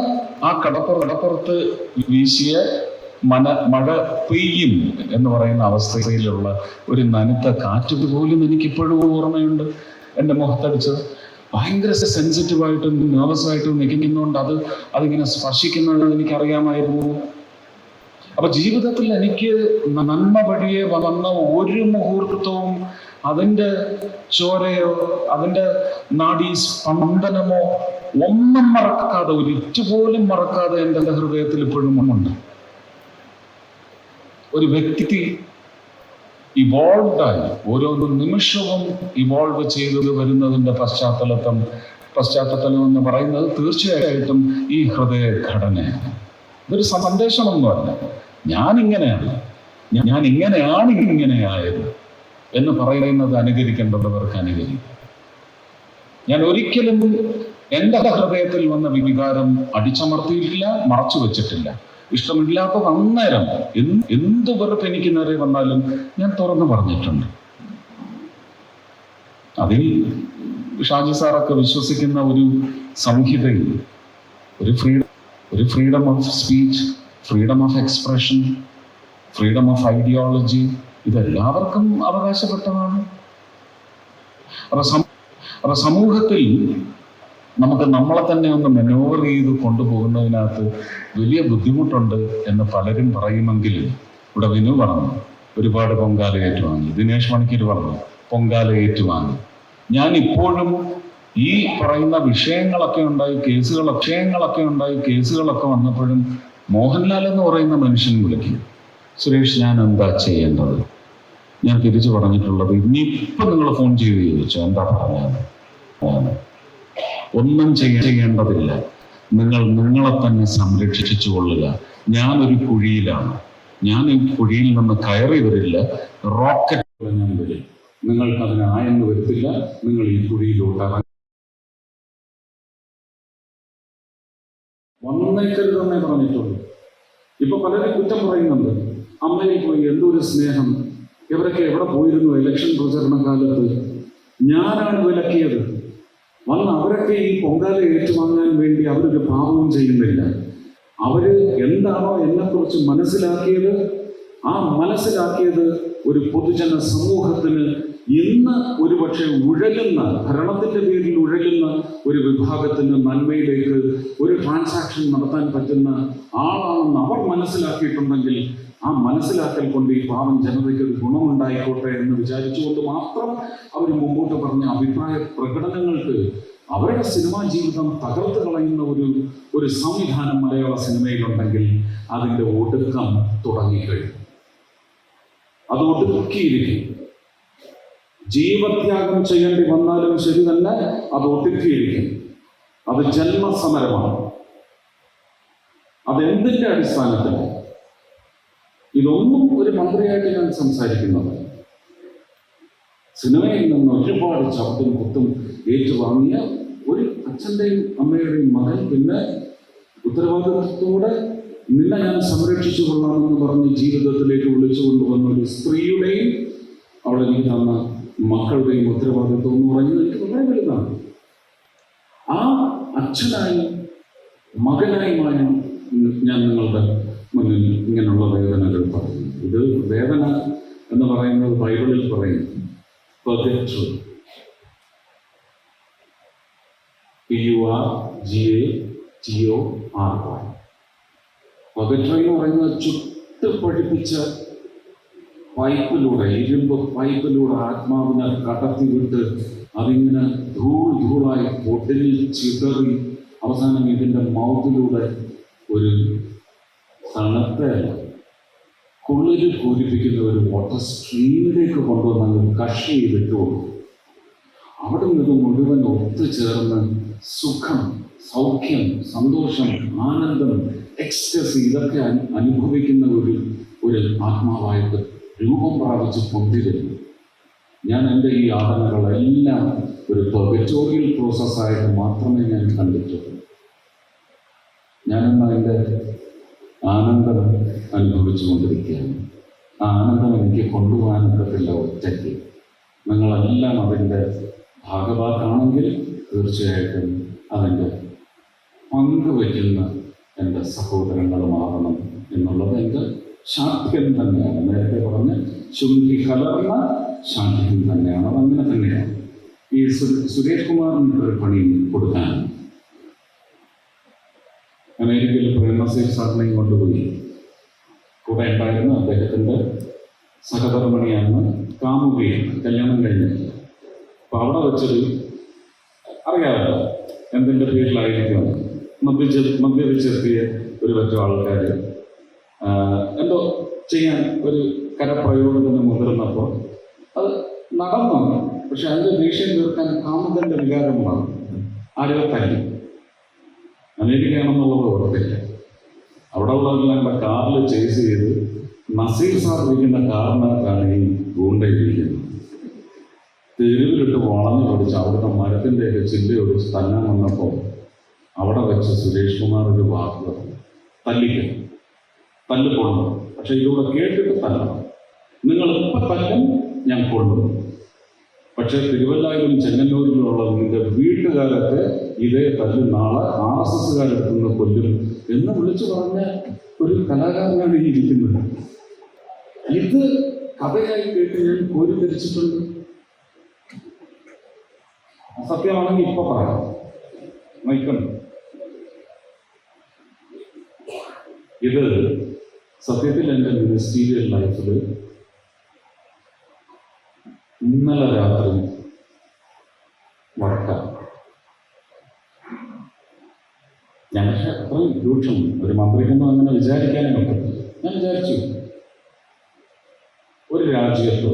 ആ കടപ്പുറത്ത് വീശിയ മഴ പെയ്യും എന്ന് പറയുന്ന അവസ്ഥയിലുള്ള ഒരു നനുത്ത കാറ്റ് പോലും എനിക്കിപ്പോഴും ഓർമ്മയുണ്ട്. എൻ്റെ മുഖത്തടിച്ചത് ഭയങ്കര സെൻസിറ്റീവായിട്ടും നെർവസായിട്ടും നിൽക്കുന്നതുകൊണ്ട് അതിങ്ങനെ സ്പർശിക്കുന്നത് എനിക്കറിയാമായിരുന്നു. അപ്പൊ ജീവിതത്തിൽ എനിക്ക് നന്മ വഴിയെ വന്ന ഒരു മുഹൂർത്തവും അതിൻ്റെ ചോരയോ അതിൻ്റെ നാഡീ സ്പന്ദനമോ ഒന്നും മറക്കാതെ, ഒരിറ്റുപോലും മറക്കാതെ എൻ്റെ ഹൃദയത്തിൽ ഇപ്പോഴും ഉണ്ട്. ഒരു വ്യക്തി ഇവോൾവായി ഓരോ നിമിഷവും ഇവോൾവ് ചെയ്തു വരുന്നതിൻ്റെ പശ്ചാത്തലം എന്ന് പറയുന്നത് തീർച്ചയായിട്ടും ഈ ഹൃദയഘടനയാണ്. ഇതൊരു സന്ദേശമൊന്നുമല്ല, ഞാനിങ്ങനെയാണ് ഇങ്ങനെയായത് എന്ന് പറയുന്നത് അനുകരിക്കേണ്ടവർക്ക് അനുകരിക്കും. ഞാൻ ഒരിക്കലും എൻ്റെ ഹൃദയത്തിൽ വന്ന വികാരം അടിച്ചമർത്തിയിട്ടില്ല, മറച്ചു വെച്ചിട്ടില്ല. ഇഷ്ടമില്ലാത്തത് അന്നേരം എന്ത് വെറുപ്പ് എനിക്ക് നേരെ വന്നാലും ഞാൻ തുറന്നു പറഞ്ഞിട്ടുണ്ട്. അതിൽ ഷാജി സാറൊക്കെ വിശ്വസിക്കുന്ന ഒരു സംഹിതയിൽ ഒരു freedom of speech, freedom of expression, freedom of ideology, ഇതെല്ലാവർക്കും അവകാശപ്പെട്ടതാണ്. അപ്പൊ സമൂഹത്തിൽ നമുക്ക് നമ്മളെ തന്നെ ഒന്ന് മെനോവർ ചെയ്ത് കൊണ്ടുപോകുന്നതിനകത്ത് വലിയ ബുദ്ധിമുട്ടുണ്ട് എന്ന് പലരും പറയുമെങ്കിൽ, ഇവിടെ വിനു പറഞ്ഞു ഒരുപാട് പൊങ്കാല ഏറ്റുവാങ്ങി, ദിനേശ് മണിക്കർ പറഞ്ഞു പൊങ്കാല ഏറ്റുവാങ്ങി. ഞാൻ ഇപ്പോഴും ഈ പറയുന്ന വിഷയങ്ങളൊക്കെ ഉണ്ടായി, കേസുകളൊക്കെ വന്നപ്പോഴും മോഹൻലാൽ എന്ന് പറയുന്ന മനുഷ്യൻ വിളിക്കും, സുരേഷ് ഞാൻ എന്താ ചെയ്യേണ്ടത്? ഞാൻ തിരിച്ചു പറഞ്ഞിട്ടുള്ളത്, ഇനിയിപ്പം നിങ്ങൾ ഫോൺ ചെയ്ത് ചോദിച്ചോ എന്താ പറഞ്ഞത്? ഒന്നും ചെയ്യേണ്ടതില്ല, നിങ്ങളെ തന്നെ സംരക്ഷിച്ചു കൊള്ളുക. ഞാനൊരു കുഴിയിലാണ്, ഞാൻ ഈ കുഴിയിൽ നിന്ന് കയറി വരില്ല, റോക്കറ്റ് ഞാൻ വരും, നിങ്ങൾക്ക് അതിന് ആയെന്ന് വരത്തില്ല, നിങ്ങൾ ഈ കുഴിയിലോട്ട് വന്നേക്കരുതെന്നേ പറഞ്ഞിട്ടുള്ളൂ. ഇപ്പൊ പലരും കുറ്റം പറയുന്നുണ്ട്, അമ്മയിൽ പോയി എന്തൊരു സ്നേഹം, ഇവരൊക്കെ എവിടെ പോയിരുന്നു ഇലക്ഷൻ പ്രചരണ കാലത്ത്? ഞാനാണ് വിലക്കിയത്. വന്ന് അവരൊക്കെ ഈ പൊങ്കാല ഏറ്റുവാങ്ങാൻ വേണ്ടി അവരൊരു പാപവും ചെയ്യുന്നില്ല. അവര് എന്താണോ എന്നെക്കുറിച്ച് മനസ്സിലാക്കിയത്, ആ മനസ്സിലാക്കിയത് ഒരു പൊതുജന സമൂഹത്തിന് ഇന്ന് ഒരുപക്ഷെ ഭരണത്തിന്റെ പേരിൽ ഉഴലുന്ന ഒരു വിഭാഗത്തിന് നന്മയിലേക്ക് ഒരു ട്രാൻസാക്ഷൻ നടത്താൻ പറ്റുന്ന ആളാണെന്ന് അവർ മനസ്സിലാക്കിയിട്ടുണ്ടെങ്കിൽ, ആ മനസ്സിലാക്കൽ കൊണ്ട് ഈ പാവം ജനതയ്ക്ക് ഒരു ഗുണമുണ്ടായിക്കോട്ടെ എന്ന് വിചാരിച്ചുകൊണ്ട് മാത്രം അവർ മുമ്പോട്ട് പറഞ്ഞ അഭിപ്രായ പ്രകടനങ്ങൾക്ക് അവരുടെ സിനിമാ ജീവിതം തകർത്ത് കളയുന്ന ഒരു സംവിധാനം മലയാള സിനിമയിലുണ്ടെങ്കിൽ അതിൻ്റെ ഒടുക്കം തുടങ്ങിക്കഴിഞ്ഞു. അത് ഒടുക്കിയിരിക്കും. ജീവത്യാഗം ചെയ്യേണ്ടി വന്നാലും ശരി തന്നെ അത് ഒടുക്കിയിരിക്കും. അത് ജന്മസമരമാണ്. അതെന്തിൻ്റെ അടിസ്ഥാനത്തിലാണ്? ഇതൊന്നും ഒരു മന്ത്രിയായിട്ട് ഞാൻ സംസാരിക്കുന്നത്, സിനിമയിൽ നിന്ന് ഒരുപാട് ചവിട്ടും കുത്തും ഏറ്റുവാങ്ങിയ ഒരു അച്ഛൻ്റെയും അമ്മയുടെയും മകൻ, പിന്നെ ഉത്തരവാദിത്വത്തോടെ നിന്നെ ഞാൻ സംരക്ഷിച്ചു കൊള്ളാമെന്ന് പറഞ്ഞ് ജീവിതത്തിലേക്ക് വിളിച്ചു കൊണ്ടുവന്ന ഒരു സ്ത്രീയുടെയും അവിടെ എനിക്ക് തന്ന മക്കളുടെയും ഉത്തരവാദിത്വം എന്ന് പറയുന്നത് എനിക്ക് വളരെ വലുതാണ്. ആ അച്ഛനായി മകനായുമാണ് ഞാൻ നിങ്ങളുടെ മുന്നിൽ ഇങ്ങനെയുള്ള വേദനകൾ പറയുന്നു. ഇത് വേദന എന്ന് പറയുന്നത് ബൈബിളിൽ പറയുന്നു പർഗറ്ററി, PURGATORY. പർഗറ്ററി എന്ന് പറയുന്നത് ചുട്ട് പഠിപ്പിച്ച പൈപ്പിലൂടെ, ഇരുമ്പ് പൈപ്പിലൂടെ ആത്മാവിനെ കടത്തിവിട്ട് അതിങ്ങനെ ധൂളായി പൊടിഞ്ഞ് ചിതറി അവസാനം ഇതിൻ്റെ മൗത്തിലൂടെ ഒരു തണുത്ത കുളിര് പൂരിപ്പിക്കുന്ന ഒരു വാട്ടർ സ്ട്രീമിലേക്ക് കൊണ്ടുവന്ന് കഷി ചെയ്തിട്ടു. അവിടെ നിന്ന് മുഴുവൻ ഒത്തുചേർന്ന് സുഖം, സൗഖ്യം, സന്തോഷം, ആനന്ദം, എക്സ്റ്റസി ഇതൊക്കെ അനുഭവിക്കുന്ന ഒരു ആത്മാവായിട്ട് രൂപം പ്രാപിച്ച് പൊന്തിരുന്നു. ഞാൻ എൻ്റെ ഈ ആദനകളെല്ലാം ഒരു പെർപെച്വൽ പ്രോസസ്സായിട്ട് മാത്രമേ ഞാൻ കണ്ടിട്ടുള്ളൂ. ഞാനെന്നാൽ എൻ്റെ ആനന്ദം അനുഭവിച്ചുകൊണ്ടിരിക്കുകയാണ്. ആ ആനന്ദം എനിക്ക് കൊണ്ടുപോകാനൊക്കത്തില്ല ഒറ്റയ്ക്ക്. നിങ്ങളെല്ലാം അതിൻ്റെ ഭാഗഭാക്കാണെങ്കിൽ തീർച്ചയായിട്ടും അതിൻ്റെ പങ്കുവയ്ക്കുന്ന എൻ്റെ സഹോദരങ്ങൾ മാറണം എന്നുള്ളത് എൻ്റെ ശാഠ്യം തന്നെയാണ്. നേരത്തെ പറഞ്ഞ ശുദ്ധി കലർന്ന ശാഠ്യം തന്നെയാണ്. അതങ്ങനെ തന്നെയാണ്. ഈ സുരേഷ് കുമാറിന് ഒരു പണി കൊടുക്കാൻ അമേരിക്കയിൽ പ്രേമനസീർ സാറിനെയും കൊണ്ടുപോയി. കൂടെ ഉണ്ടായിരുന്ന അദ്ദേഹത്തിൻ്റെ സഹധർമ്മിണിയാണ് കാമുകയാണ്, കല്യാണം കഴിഞ്ഞിട്ടില്ല. അപ്പോൾ അവിടെ വെച്ചൊരു അറിയാമല്ലോ എന്തിൻ്റെ പേരിലായിരിക്കും മദ്യപിച്ചെത്തിയ ഒരു പറ്റം ആൾക്കാർ എന്തോ ചെയ്യാൻ ഒരു കരപ്രയോഗത്തിന് മുതിർന്നപ്പോൾ അത് നടന്നു. പക്ഷെ അതിൻ്റെ ദേഷ്യം തീർക്കാൻ കാമുകൻ്റെ വികാരമാണ്. ആരോ തല്ലി. അമേരിക്കയാണെന്നുള്ളത് ഓർത്തില്ല. അവിടെ ഉള്ളതെല്ലാം കൂടെ കാറിൽ ചേസ് ചെയ്ത് നസീർ സാർ ഇരിക്കുന്ന കാറിനകത്താണ് ഈ ഗൂണ്ടയിരിക്കുന്നത്. തെരുവിലിട്ട് വളഞ്ഞു പഠിച്ച് അവിടുത്തെ മരത്തിൻ്റെയൊക്കെ ചില്ല ഒടിച്ച് തല്ലാൻ വന്നപ്പോൾ അവിടെ വെച്ച് സുരേഷ് കുമാർ ഒരു വാക്ക് തല്ലിക്കും, തല്ലുകൊള്ളണം, പക്ഷെ ഇതുകൂടെ കേട്ടിട്ട് തല്ലണം. നിങ്ങൾ ഇപ്പം തല്ലും, ഞാൻ കൊള്ളും. പക്ഷേ തിരുവല്ലായിലും ചെങ്ങന്നൂരിലുള്ള നിന്റെ വീട്ടുകാരത്തെ ഇതേ തല്ല് നാളെ RSSകാരെടുത്തുനിന്ന് കൊല്ലും എന്ന് വിളിച്ചു പറഞ്ഞ ഒരു കലാകാരനാണ് ഈ ഇരിക്കുന്നത്. ഇത് കഥയായി കേട്ട് ഞാൻ കോരിധരിച്ചിട്ടുണ്ട്. സത്യമാണെങ്കിൽ ഇപ്പൊ പറയാം, നയിക്കണം. ഇത് സത്യത്തിൽ എൻ്റെ മിനിസ്റ്റീരിയൽ ലൈഫിൽ ഇന്നലെ രാത്രി വഴക്കാം. ഞാൻ പക്ഷെ അത്രയും രൂക്ഷം ഒരു മന്ത്രിക്കൊന്നും അങ്ങനെ വിചാരിക്കാനേ പറ്റത്തില്ല. ഞാൻ വിചാരിച്ചു, ഒരു രാജ്യത്ത്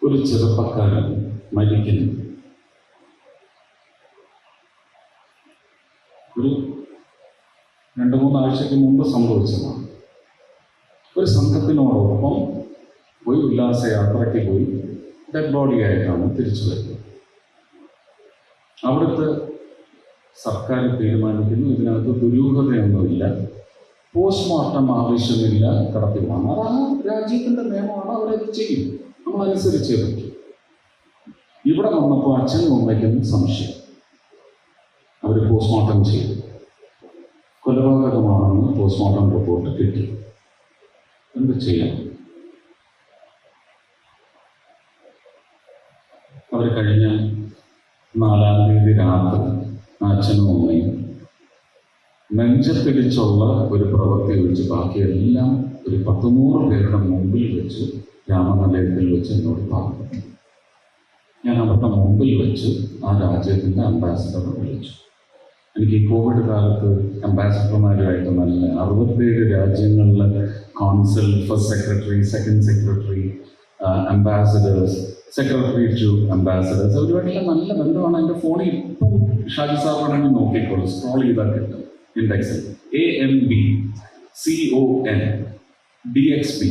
ഒരു ചെറുപ്പക്കാരൻ മരിക്കുന്നു. ഒരു 2-3 ആഴ്ചയ്ക്ക് മുമ്പ് സംഭവിച്ചതാണ്. ഒരു സംഘത്തിനോടൊപ്പം പോയി ഉല്ലാസയാത്രയ്ക്ക് പോയി ഡെഡ് ബോഡി ആയിട്ടാണ് തിരിച്ചു വരുന്നത്. അവിടുത്തെ സർക്കാർ തീരുമാനിക്കുന്നു ഇതിനകത്ത് ദുരൂഹതയൊന്നുമില്ല, പോസ്റ്റ്മോർട്ടം ആവശ്യമില്ല, കടത്തിലാണ്. അത് ആ രാജ്യത്തിൻ്റെ നിയമമാണ്, അവരത് ചെയ്യും, നമ്മളനുസരിച്ചേ പറ്റും. ഇവിടെ വന്നപ്പോൾ അച്ഛനും അമ്മയ്ക്കും സംശയം. അവർ പോസ്റ്റ്മോർട്ടം ചെയ്തു. കൊലപാതകമാണെന്ന് പോസ്റ്റ്മോർട്ടം റിപ്പോർട്ട് കിട്ടി. എന്ത് ചെയ്യാം? അവർ കഴിഞ്ഞ 4-ാം തീയതി രാത്രി അച്ഛനും അമ്മയും നെഞ്ചത്തിടിച്ചുള്ള ഒരു പ്രവൃത്തി ഒഴിച്ച് ബാക്കിയെല്ലാം ഒരു 10-100 പേരുടെ മുമ്പിൽ വെച്ച് രാമനിലയത്തിൽ വെച്ച് എന്നോട് പറഞ്ഞു. ഞാൻ അവരുടെ മുമ്പിൽ വെച്ച് ആ രാജ്യത്തിൻ്റെ അംബാസിഡറെ വിളിച്ചു. എനിക്ക് ഈ കോവിഡ് കാലത്ത് അംബാസിഡർമാരുമായിട്ട് നല്ല 67 രാജ്യങ്ങളിലെ consul, first secretary, second secretary, ambassadors, secretary to ambassadors, അവരുമായിട്ടുള്ള നല്ല ബന്ധമാണ്. എൻ്റെ ഫോണിൽ ഇപ്പം ഷാജി സാർ വേണമെങ്കിൽ നോക്കിക്കോളൂ, സ്ക്രോൾ ചെയ്താൽ കിട്ടും. ഇൻഡെക്സിൽ AMB CON DXB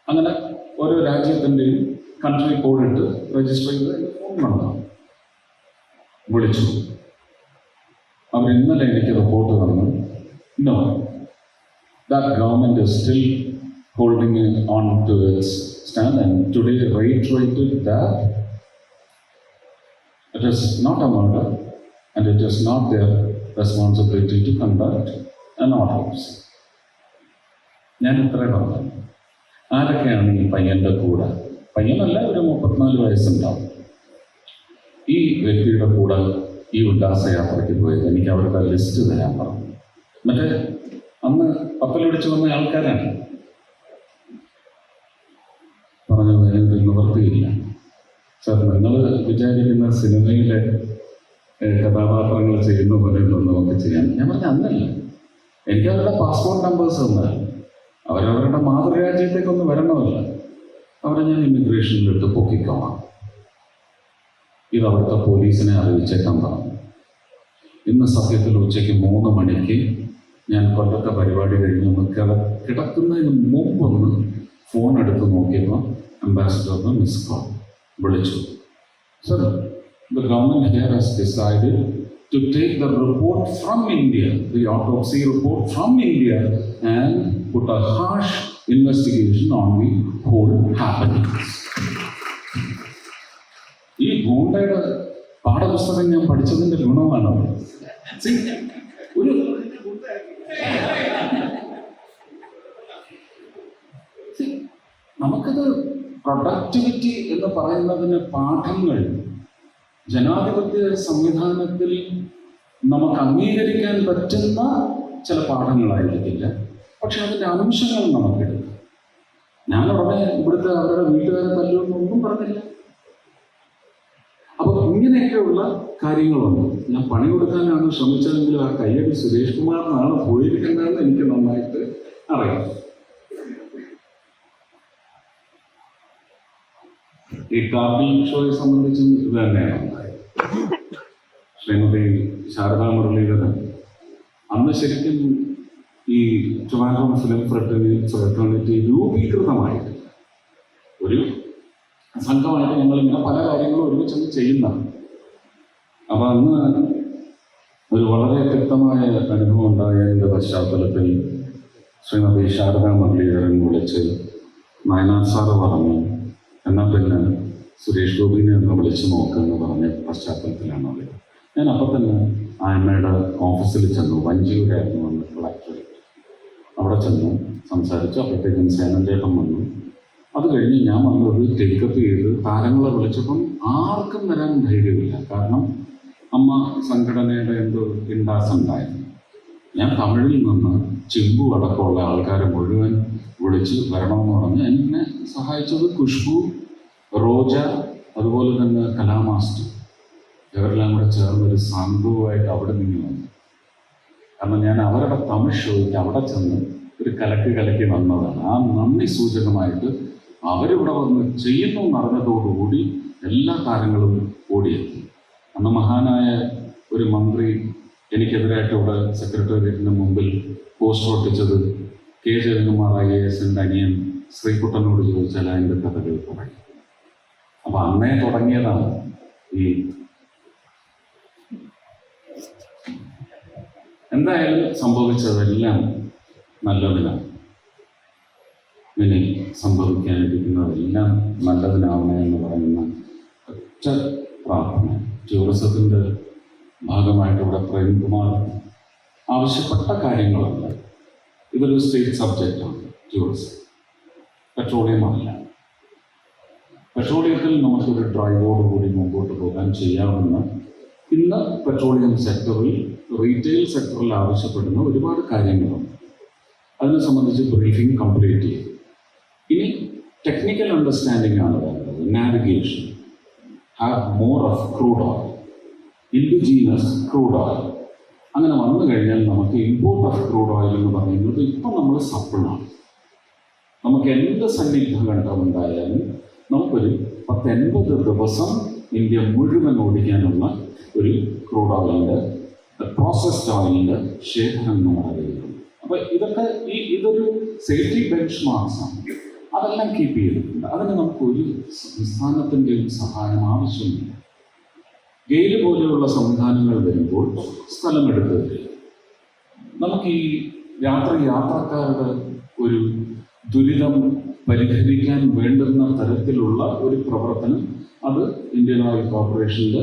അങ്ങനെ ഓരോ രാജ്യത്തിൻ്റെയും കൺട്രി കോഡ് ഇട്ട് രജിസ്റ്റർ ചെയ്ത് എൻ്റെ ഫോൺ നമ്പർ വിളിച്ചു. അവർ ഇന്നലെ എനിക്ക് റിപ്പോർട്ട് തന്നു, no, that government is still holding on to its stand and today reiterated that it is not a murder and it is not their responsibility to conduct an autopsy. ഞാൻ ഇത്ര പറഞ്ഞു. ആരൊക്കെയാണ് ഈ പയ്യൻ്റെ കൂടെ? പയ്യനല്ല, ഒരു 34 വയസ്സുണ്ടാവും. ഈ വ്യക്തിയുടെ കൂടെ ഈ ഉല്ലാസയാത്രയ്ക്ക് പോയത് എനിക്ക് അവരുടെ ലിസ്റ്റ് തരാൻ പറഞ്ഞു. മറ്റേ അന്ന് പത്തലൊടിച്ച് വന്ന ആൾക്കാരാണ്. പറഞ്ഞത് എനിക്ക് നിവൃത്തിയില്ല സാർ, നിങ്ങൾ വിചാരിക്കുന്ന സിനിമയിലെ കഥാപാത്രങ്ങൾ ചെയ്യുന്ന പോലെ ഒന്നും നമുക്ക് ചെയ്യാൻ. ഞാൻ പറഞ്ഞ അന്നല്ല, എനിക്ക് അവരുടെ പാസ്പോർട്ട് നമ്പേഴ്സ് തന്നാൽ അവരവരുടെ മാതൃരാജ്യത്തേക്കൊന്നും വരണമല്ല. അവരെ ഞാൻ ഇമിഗ്രേഷനിലിട്ട് പൊക്കിക്കോളാം. ഇത് അവിടുത്തെ പോലീസിനെ അറിയിച്ചേക്കാൻ പറഞ്ഞു. ഇന്ന് സത്യത്തിൽ ഉച്ചയ്ക്ക് 3 മണിക്ക് ഞാൻ കൊല്ലത്തെ പരിപാടി കഴിഞ്ഞൊന്ന് കിടക്കുന്നതിന് മുമ്പൊന്ന് ഫോൺ എടുത്ത് നോക്കിയപ്പോൾ അംബാസിഡറിന് മിസ് കോൾ വിളിച്ചു. Sir, the government here has decided to take the report from India, the autopsy report from India and put a harsh investigation on the whole happenings. ഈ ഗൂണ്ടയുടെ പാഠപുസ്തകം ഞാൻ പഠിച്ചതിൻ്റെ ഗുണമാണ്. ഒരു നമുക്കത് പ്രൊഡക്ടിവിറ്റി എന്ന് പറയുന്നതിന് പാഠങ്ങൾ ജനാധിപത്യ സംവിധാനത്തിൽ നമുക്ക് അംഗീകരിക്കാൻ പറ്റുന്ന ചില പാഠങ്ങളായിരിക്കില്ല, പക്ഷെ അതിൻ്റെ അംശങ്ങൾ നമുക്കെടുക്കാം. ഞാൻ ഉടനെ ഇവിടുത്തെ അവരുടെ വീട്ടുകാരെ തല്ലുമെന്നൊന്നും പറഞ്ഞില്ല. അപ്പൊ ഇങ്ങനെയൊക്കെയുള്ള കാര്യങ്ങളുണ്ട്. ഞാൻ പണി കൊടുക്കാനാണ് ശ്രമിച്ചതെങ്കിലും ആ കയ്യടി സുരേഷ് കുമാറിനാണ് പോയിരിക്കുന്നതെന്ന് എനിക്ക് നന്നായിട്ട് അറിയാം. ഈ കാർഗിൽ ഷോയെ സംബന്ധിച്ചും ഇത് തന്നെയാണ് ഉണ്ടായത്. ശ്രീമതി ശാരദാ മുരളീധരൻ അന്ന് ശരിക്കും ഈ ട്രിവാൻഡ്രം ഫിലിം ഫ്രട്ടേണിറ്റി രൂപീകൃതമായിട്ട് ഒരു സംഘമായിട്ട് ഞങ്ങളിങ്ങനെ പല കാര്യങ്ങളും ഒരുമിച്ചൊന്ന് ചെയ്യുന്നതാണ്. അപ്പൊ അന്ന് ഒരു വളരെ വ്യക്തമായ അനുഭവം ഉണ്ടായതിൻ്റെ പശ്ചാത്തലത്തിൽ ശ്രീമതി ശാരദാ മുരളീധരൻ വിളിച്ച് നയനാർ സാറ് പറഞ്ഞു, എന്നാൽ പിന്നെ സുരേഷ് ഗോപിനെ ഒന്ന് വിളിച്ചു നോക്കുമെന്ന് പറഞ്ഞ പശ്ചാത്തലത്തിലാണ് അവർ. ഞാൻ അപ്പം തന്നെ ആ അമ്മയുടെ ഓഫീസിൽ ചെന്നു. വഞ്ചിയൂരായിരുന്നു വന്ന് കളക്ടർ. അവിടെ ചെന്നു സംസാരിച്ചു. അപ്പോഴത്തേക്കും സേനൻ ചേട്ടൻ വന്നു. അത് കഴിഞ്ഞ് ഞാൻ വന്നത് ടേക്കപ്പ് ചെയ്ത് താരങ്ങളെ വിളിച്ചപ്പം ആർക്കും വരാൻ ധൈര്യമില്ല. കാരണം അമ്മ സംഘടനയുടെ എന്തോ ഇൻഡാസ് ഉണ്ടായിരുന്നു. ഞാൻ തമിഴിൽ നിന്ന് ചിമ്പു അടക്കമുള്ള ആൾക്കാരെ മുഴുവൻ വിളിച്ച് വരണമെന്ന് പറഞ്ഞ് എന്നെ സഹായിച്ചത് ഖുഷ്ബു, റോജ, അതുപോലെ തന്നെ കലാമാസ്റ്റർ, ഇവരെല്ലാം കൂടെ ചേർന്നൊരു സംഭവമായിട്ട് അവിടെ നിന്ന് വന്നു. കാരണം ഞാൻ അവരുടെ തമിഴ് ഷോയ്ക്ക് അവിടെ ചെന്ന് ഒരു കലക്കി വന്നതാണ്. ആ നന്ദി സൂചകമായിട്ട് അവരിവിടെ വന്ന് ചെയ്യുന്നു എന്നറിഞ്ഞതോടുകൂടി എല്ലാ താരങ്ങളും ഓടിയെത്തി. അന്ന് മഹാനായ ഒരു മന്ത്രി എനിക്കെതിരായിട്ട് ഇവിടെ സെക്രട്ടേറിയറ്റിന് മുമ്പിൽ പോസ്റ്റർ ഒട്ടിച്ചത് കെ ജയകുമാർ IAS-ന്റെ അനിയൻ ശ്രീകുട്ടനോട് ചോദിച്ചാൽ അതിൻ്റെ കഥകൾ പറയും. അപ്പൊ അന്നേ തുടങ്ങിയതാണ് ഈ. എന്തായാലും സംഭവിച്ചതെല്ലാം നല്ലതിനാണ്. ഇനി സംഭവിക്കാനിരിക്കുന്നതെല്ലാം നല്ലതിനാവണേ എന്ന് പറയുന്ന ഒറ്റ പ്രാർത്ഥന. ടൂറിസത്തിൻ്റെ ഭാഗമായിട്ട് ഇവിടെ പ്രേംകുമാർ ആവശ്യപ്പെട്ട കാര്യങ്ങളുണ്ട്. ഇതൊരു സ്റ്റേറ്റ് സബ്ജക്റ്റാണ് ടൂറിസം, പെട്രോളിയം അല്ല. പെട്രോളിയത്തിൽ നമുക്കൊരു ഡ്രൈവോടുകൂടി മുമ്പോട്ട് പോകാൻ ചെയ്യാവുന്ന ഇന്ന് പെട്രോളിയം സെക്ടറിൽ, റീറ്റെയിൽ സെക്ടറിൽ ആവശ്യപ്പെടുന്ന ഒരുപാട് കാര്യങ്ങളുണ്ട്. അതിനെ സംബന്ധിച്ച് ബ്രീഫിംഗ് കംപ്ലീറ്റ് ചെയ്യും. ഇനി ടെക്നിക്കൽ അണ്ടർസ്റ്റാൻഡിംഗ് ആണ് വേണ്ടത്. Navigation, have more of crude oil, indigenous crude oil. അങ്ങനെ വന്നു കഴിഞ്ഞാൽ നമുക്ക് ഇമ്പോർട്ട് ഓഫ് ക്രൂഡ് ഓയിൽ എന്ന് പറയുന്നത് ഇപ്പം നമ്മൾ സപ്പിളാണ്. നമുക്ക് എന്ത് സന്നിഗ്ധ ഘട്ടമുണ്ടായാലും നമുക്കൊരു 10-80 ദിവസം ഇന്ത്യ മുഴുവൻ ഓടിക്കാനുള്ള ഒരു ക്രൂഡ് ഓയിലിൻ്റെ, പ്രോസസ്ഡ് ഓയിലിൻ്റെ ശേഖരം നമ്മുടെ കയ്യിലുണ്ട്. അപ്പോൾ ഇതൊക്കെ ഇതൊരു സേഫ്റ്റി ബെഞ്ച് മാർക്സാണ്. അതെല്ലാം കീപ്പ് ചെയ്തിട്ടുണ്ട്. അതിന് നമുക്കൊരു സംസ്ഥാനത്തിൻ്റെയും സഹായം ആവശ്യമില്ല. ഗെയിൽ പോലെയുള്ള സംവിധാനങ്ങൾ വരുമ്പോൾ സ്ഥലമെടുത്ത് തരിക. നമുക്ക് ഈ യാത്രക്കാരുടെ ഒരു ദുരിതം പരിഹരിക്കാൻ വേണ്ടുന്ന തരത്തിലുള്ള ഒരു പ്രവർത്തനം അത് ഇന്ത്യൻ ഓയിൽ കോർപ്പറേഷനിൽ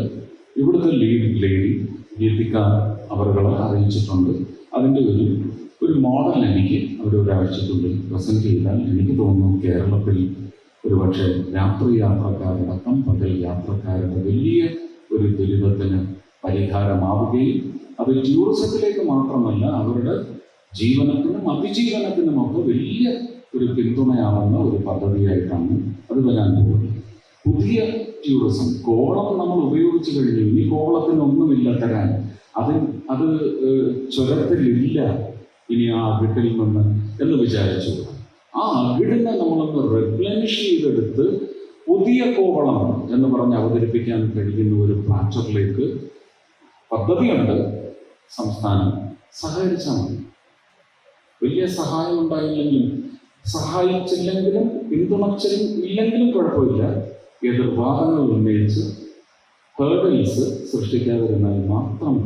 ഇവിടുത്തെ ലേഡി ഗീതിക അവരുകളെ അറിയിച്ചിട്ടുണ്ട്. അതിൻ്റെ ഒരു മോഡൽ എനിക്ക് അവരൊരാഴ്ചക്കുള്ളിൽ പ്രസൻറ്റ് ചെയ്താൽ എനിക്ക് തോന്നുന്നു കേരളത്തിൽ ഒരുപക്ഷെ യാത്രക്കാരടക്കം പകൽ യാത്രക്കാരുടെ വലിയ ഒരു ദുരിതത്തിന് പരിഹാരമാവുകയും അത് ടൂറിസത്തിലേക്ക് മാത്രമല്ല അവരുടെ ജീവനത്തിനും അതിജീവനത്തിനുമൊക്കെ വലിയ ഒരു പിന്തുണയാവുന്ന ഒരു പദ്ധതിയായിട്ടാണ് അത് വരാൻ പോകുന്നത്. പുതിയ ടൂറിസം, കോവളം നമ്മൾ ഉപയോഗിച്ചു കഴിഞ്ഞു. ഇനി കോവളത്തിനൊന്നുമില്ല തരാൻ. അത് ചുരത്തിലില്ല ഇനി ആ അകിട്ടിൽ നിന്ന് എന്ന് വിചാരിച്ചു. ആ അകിടിനെ നമ്മളൊന്ന് റെപ്ലനിഷ് ചെയ്തെടുത്ത് പുതിയ കോവളം എന്ന് പറഞ്ഞ് അവതരിപ്പിക്കാൻ കഴിയുന്ന ഒരു പ്ലാറ്ററിലേക്ക് പദ്ധതിയുണ്ട്. സംസ്ഥാനം സഹകരിച്ചാൽ മതി. വലിയ സഹായം ഉണ്ടായില്ലെങ്കിലും സഹായിച്ചില്ലെങ്കിലും പിന്തുണച്ചിലും ഇല്ലെങ്കിലും കുഴപ്പമില്ല. എതിർവാദങ്ങൾ ഉന്നയിച്ച് ഹേർഡിൽസ് സൃഷ്ടിക്കാതിരുന്നാൽ മാത്രം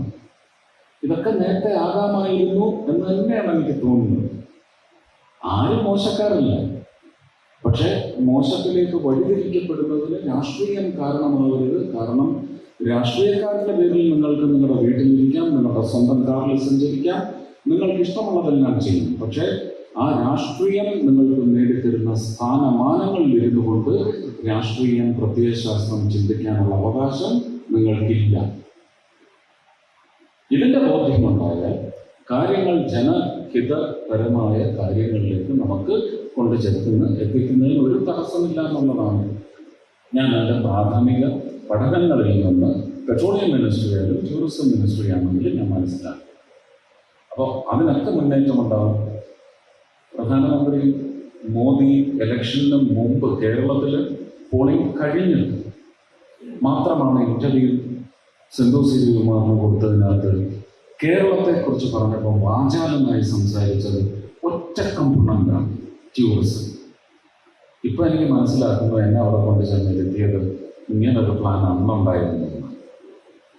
ഇതൊക്കെ നേരത്തെ ആകാമായിരുന്നു എന്ന് തന്നെയാണ് എനിക്ക് തോന്നുന്നത്. ആരും മോശക്കാരല്ല. പക്ഷേ മോശത്തിലേക്ക് വഴിതിരിക്കപ്പെടുന്നതിന് രാഷ്ട്രീയം കാരണമാവരുത്. കാരണം രാഷ്ട്രീയക്കാരുടെ പേരിൽ നിങ്ങൾക്ക് നിങ്ങളുടെ വീട്ടിലിരിക്കാം, നിങ്ങളുടെ സ്വന്തം കാറിൽ സഞ്ചരിക്കാം, നിങ്ങൾക്ക് ഇഷ്ടമുള്ളതെല്ലാം ചെയ്യും. പക്ഷേ ആ രാഷ്ട്രീയം നിങ്ങൾക്ക് നേടിത്തരുന്ന സ്ഥാനമാനങ്ങളിൽ ഇരുന്നുകൊണ്ട് രാഷ്ട്രീയം, പ്രത്യയശാസ്ത്രം ചിന്തിക്കാനുള്ള അവകാശം നിങ്ങൾക്കില്ല. ഇതിൻ്റെ ബോധ്യമുണ്ടായാൽ കാര്യങ്ങൾ ജനഹിതപരമായ കാര്യങ്ങളിലേക്ക് നമുക്ക് എത്തിക്കുന്നതിന് ഒരു തടസ്സമില്ല എന്നുള്ളതാണ് ഞാൻ എൻ്റെ പ്രാഥമിക പഠനങ്ങളിൽ നിന്ന് പെട്രോളിയം മിനിസ്ട്രി ആയാലും ടൂറിസം മിനിസ്ട്രി ആണെങ്കിലും ഞാൻ മനസ്സിലാക്കി. അപ്പോൾ അതിനൊക്കെ മുന്നേറ്റമുണ്ടാകും. പ്രധാനമന്ത്രി മോദി ഇലക്ഷന് മുമ്പ് കേരളത്തിൽ പോളിംഗ് കഴിഞ്ഞത് മാത്രമാണ് ഇന്റർവ്യൂ സിന്ധു ശിവകുമാറിന് കൊടുത്തതിനകത്ത് കേരളത്തെക്കുറിച്ച് പറഞ്ഞപ്പോൾ വാചാലമായി സംസാരിച്ചത് ഒറ്റ കമ്പണന്റാണ് ടൂറിസം. ഇപ്പം എനിക്ക് മനസ്സിലാക്കുന്നത് എന്നെ അവിടെ കൊണ്ട് ചെന്നെത്തിയത് ഇങ്ങനൊരു പ്ലാൻ അന്നുണ്ടായിരുന്നത്.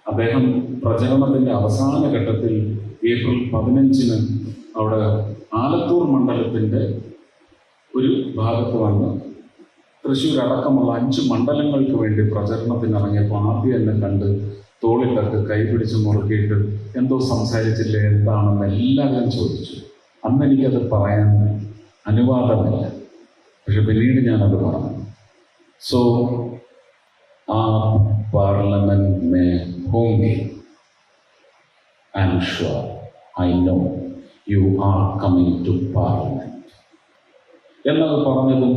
അദ്ദേഹം പ്രചരണത്തിൻ്റെ അവസാന ഘട്ടത്തിൽ ഏപ്രിൽ 15 അവിടെ ആലത്തൂർ മണ്ഡലത്തിൻ്റെ ഒരു ഭാഗത്ത് വന്ന് തൃശ്ശൂർ അടക്കമുള്ള 5 മണ്ഡലങ്ങൾക്ക് വേണ്ടി പ്രചരണത്തിനിറങ്ങിയപ്പോൾ ആദ്യം എന്നെ കണ്ട് തോളിലൊക്കെ കൈപിടിച്ച് മുറുക്കിയിട്ട് എന്തോ സംസാരിച്ചില്ലേ, എന്താണെന്ന് എല്ലാവരും ചോദിച്ചു. അന്ന് എനിക്കത് പറയാൻ അനുവാദമില്ല, പക്ഷെ പിന്നീട് ഞാനത് പറഞ്ഞു. സോ പാർലമെന്റ് മേ ഹോംഗെ, I am sure, I know you are coming to parliament എന്നത് പറഞ്ഞതും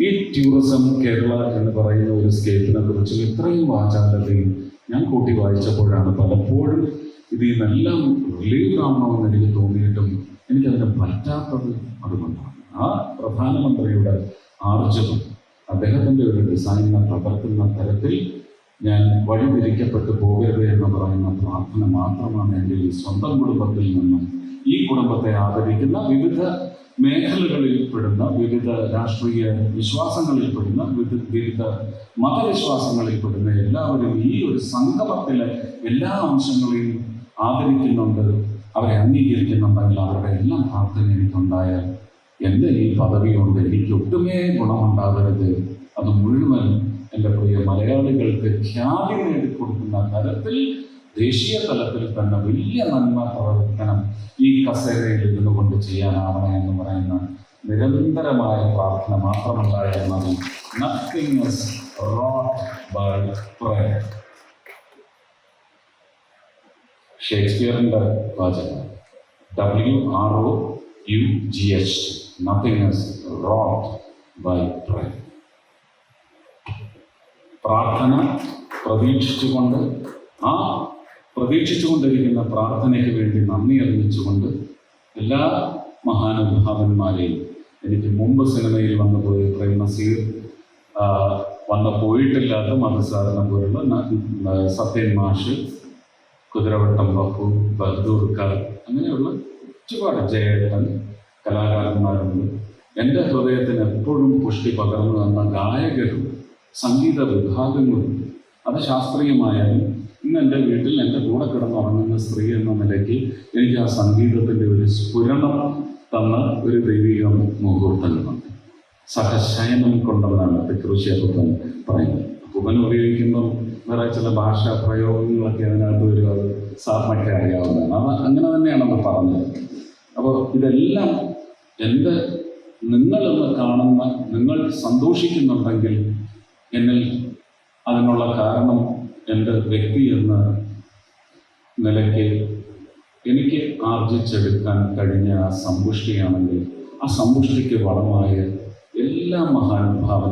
ഈ ടൂറിസം കേരള എന്ന് പറയുന്ന ഒരു സ്കേപ്പിനെ കുറിച്ച് ഇത്രയും വാചാലതയും ഞാൻ കൂട്ടി വായിച്ചപ്പോഴാണ് പലപ്പോഴും ഇതിൽ നിന്നെല്ലാം റിലീവ് ആവണമെന്ന് എനിക്ക് തോന്നിയിട്ടും എനിക്കതിന് പറ്റാത്തത് അതുകൊണ്ടാണ്. ആ പ്രധാനമന്ത്രിയുടെ ആർജവം, അദ്ദേഹത്തിൻ്റെ ഒരു ഡിസൈനിനെ തകർക്കുന്ന തരത്തിൽ ഞാൻ വഴിതിരിക്കപ്പെട്ടു പോകരുത് എന്ന് പറയുന്ന പ്രാർത്ഥന മാത്രമാണ് എൻ്റെ ഈ സ്വന്തം കുടുംബത്തിൽ നിന്നും ഈ കുടുംബത്തെ ആദരിക്കുന്ന വിവിധ മേഖലകളിൽപ്പെടുന്ന വിവിധ രാഷ്ട്രീയ വിശ്വാസങ്ങളിൽപ്പെടുന്ന വിവിധ മതവിശ്വാസങ്ങളിൽപ്പെടുന്ന എല്ലാവരും ഈ ഒരു സംഗമത്തിലെ എല്ലാ അംശങ്ങളെയും ആദരിക്കുന്നുണ്ട്, അവരെ അംഗീകരിക്കുന്നുണ്ടെങ്കിൽ അവരുടെ എല്ലാം പ്രാർത്ഥന എനിക്കുണ്ടായാൽ എൻ്റെ ഈ പദവി കൊണ്ട് എനിക്ക് ഒട്ടുമേ ഗുണമുണ്ടാകരുത്. അത് മുഴുവൻ എൻ്റെ പ്രിയ മലയാളികൾക്ക് ഖ്യാതി നേടിക്കൊടുക്കുന്ന തരത്തിൽ ദേശീയ തലത്തിൽ തന്നെ വലിയ നന്മ പ്രവർത്തനം ഈ കസേരയിൽ ഇരുന്നുകൊണ്ട് ചെയ്യാനാവണം എന്ന് പറയുന്ന നിരന്തരമായ പ്രാർത്ഥന മാത്രമുണ്ടായാൽ മതി. Nothing is wrought by prayer. ഷേക്സ്പിയറിൻ്റെ വാചകം WROUGH, nothing is wrought by prayer. പ്രാർത്ഥന പ്രതീക്ഷിച്ചുകൊണ്ട് ആ പ്രതീക്ഷിച്ചുകൊണ്ടിരിക്കുന്ന പ്രാർത്ഥനയ്ക്ക് വേണ്ടി നന്ദി അറിയിച്ചുകൊണ്ട് എല്ലാ മഹാനുഭാവന്മാരെയും, എനിക്ക് മുമ്പ് സിനിമയിൽ വന്നു പോയി പ്രേം നസീർ, വന്നു പോയിട്ടില്ലാത്ത മധുസാധന പോലുള്ള സത്യൻ മാഷ്, കുതിരവട്ടം ബപ്പു, ബഹദൂർക്കർ, അങ്ങനെയുള്ള ഒരുപാട് ജയേട്ടൻ കലാകാരന്മാരുണ്ട്. എൻ്റെ ഹൃദയത്തിന് എപ്പോഴും പുഷ്ടി പകർന്നു തന്ന ഗായകരും സംഗീത വിഭാഗങ്ങളും, അത് ശാസ്ത്രീയമായാലും ഇന്ന് എൻ്റെ വീട്ടിൽ എൻ്റെ കൂടെ കിടന്നുറങ്ങുന്ന സ്ത്രീ എന്ന നിലയ്ക്ക് എനിക്ക് ആ സംഗീതത്തിൻ്റെ ഒരു സ്ഫുരണം തന്ന ഒരു ദൈവിക മുഹൂർത്തങ്ങളുണ്ട്. സഹശയനം കൊണ്ടെന്നാണ് തിക്കൃഷിയപ്പൻ പറയുന്നത്. അപ്പൂപ്പൻ ഉപയോഗിക്കുമ്പം വേറെ ചില ഭാഷാ പ്രയോഗങ്ങളൊക്കെ അതിനകത്ത് ഒരു സാറിനൊക്കെ അറിയാവുന്നതാണ്. അത് അങ്ങനെ തന്നെയാണെന്ന് പറഞ്ഞത്. അപ്പോൾ ഇതെല്ലാം എൻ്റെ നിങ്ങളെന്ന് കാണുന്ന, നിങ്ങൾ സന്തോഷിക്കുന്നുണ്ടെങ്കിൽ എന്നിൽ അതിനുള്ള കാരണം എൻ്റെ വ്യക്തി എന്ന നിലയ്ക്ക് എനിക്ക് ആർജിച്ചെടുക്കാൻ കഴിഞ്ഞ ആ സമ്പുഷ്ടിയാണെങ്കിൽ ആ സമ്പുഷ്ടിക്ക് വളമായ എല്ലാ മഹാനുഭാവൻ